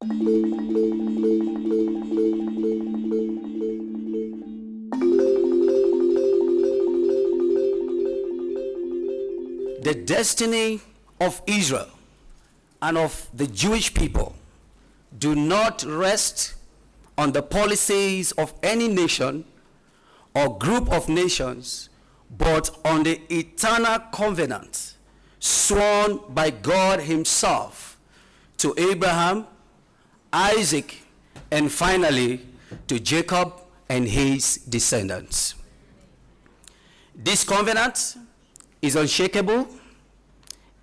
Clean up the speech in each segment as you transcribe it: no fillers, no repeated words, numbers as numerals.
The destiny of Israel and of the Jewish people do not rest on the policies of any nation or group of nations, but on the eternal covenant sworn by God himself to Abraham, Isaac, and finally to Jacob and his descendants. This covenant is unshakable,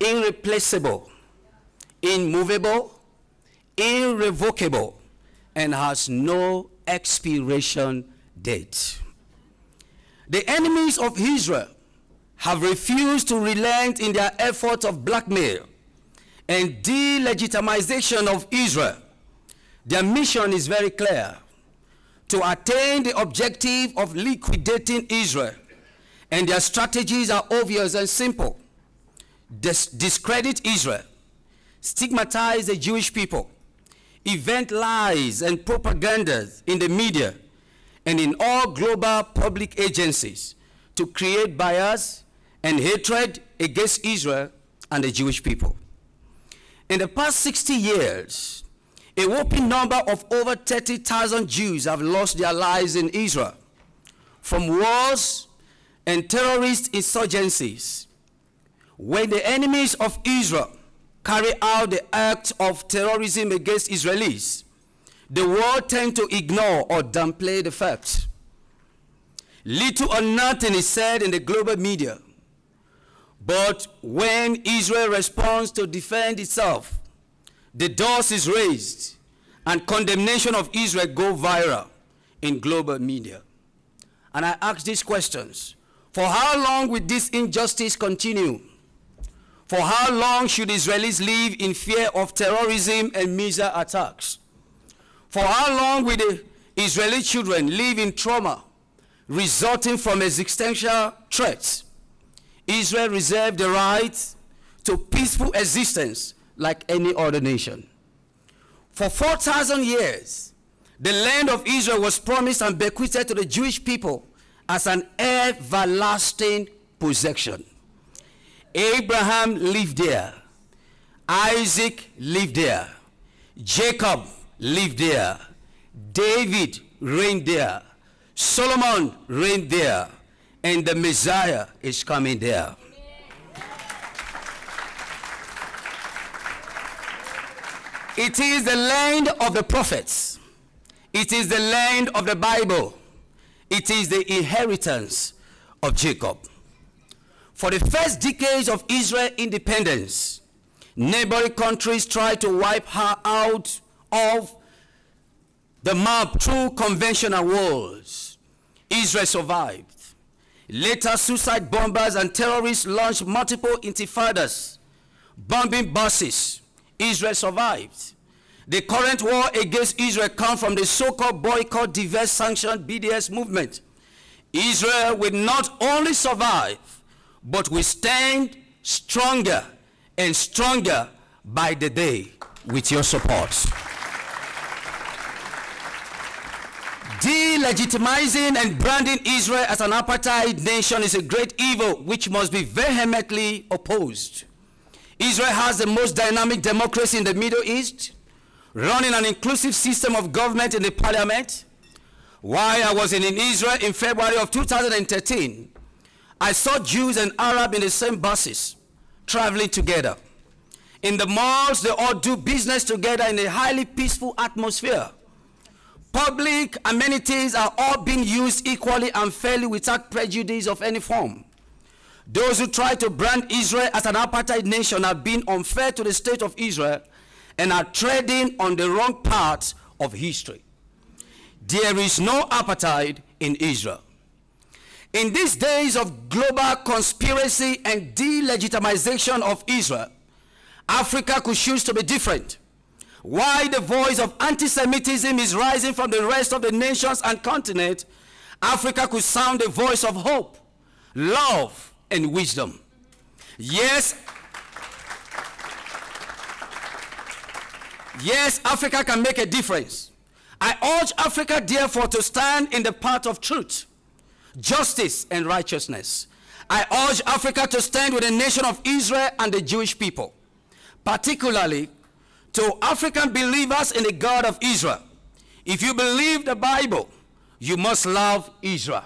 irreplaceable, immovable, irrevocable, and has no expiration date. The enemies of Israel have refused to relent in their efforts of blackmail and delegitimization of Israel. Their mission is very clear: to attain the objective of liquidating Israel. And their strategies are obvious and simple: discredit Israel, stigmatize the Jewish people, invent lies and propaganda in the media and in all global public agencies to create bias and hatred against Israel and the Jewish people. In the past 60 years, a whopping number of over 30,000 Jews have lost their lives in Israel, from wars and terrorist insurgencies. When the enemies of Israel carry out the act of terrorism against Israelis, the world tends to ignore or downplay the facts. Little or nothing is said in the global media. But when Israel responds to defend itself, the dust is raised and condemnation of Israel go viral in global media. And I ask these questions: for how long will this injustice continue? For how long should Israelis live in fear of terrorism and missile attacks? For how long will the Israeli children live in trauma resulting from existential threats? Israel reserved the right to peaceful existence like any other nation. For 4,000 years, the land of Israel was promised and bequeathed to the Jewish people as an everlasting possession. Abraham lived there. Isaac lived there. Jacob lived there. David reigned there. Solomon reigned there. And the Messiah is coming there. It is the land of the prophets. It is the land of the Bible. It is the inheritance of Jacob. For the first decades of Israel's independence, neighboring countries tried to wipe her out of the map through conventional wars. Israel survived. Later, suicide bombers and terrorists launched multiple intifadas, bombing buses. Israel survived. The current war against Israel comes from the so-called boycott, divest, sanction, BDS movement. Israel will not only survive, but will stand stronger and stronger by the day with your support. Delegitimizing and branding Israel as an apartheid nation is a great evil which must be vehemently opposed. Israel has the most dynamic democracy in the Middle East, running an inclusive system of government in the parliament. While I was in Israel in February of 2013, I saw Jews and Arabs in the same buses, traveling together. In the malls, they all do business together in a highly peaceful atmosphere. Public amenities are all being used equally and fairly without prejudice of any form. Those who try to brand Israel as an apartheid nation are being unfair to the state of Israel and are treading on the wrong path of history. There is no apartheid in Israel. In these days of global conspiracy and delegitimization of Israel, Africa could choose to be different. While the voice of anti-Semitism is rising from the rest of the nations and continent, Africa could sound the voice of hope, love, and wisdom. Yes, Yes, Africa can make a difference. I urge Africa, therefore, to stand in the path of truth, justice, and righteousness. I urge Africa to stand with the nation of Israel and the Jewish people, particularly to African believers in the God of Israel. If you believe the Bible, you must love Israel.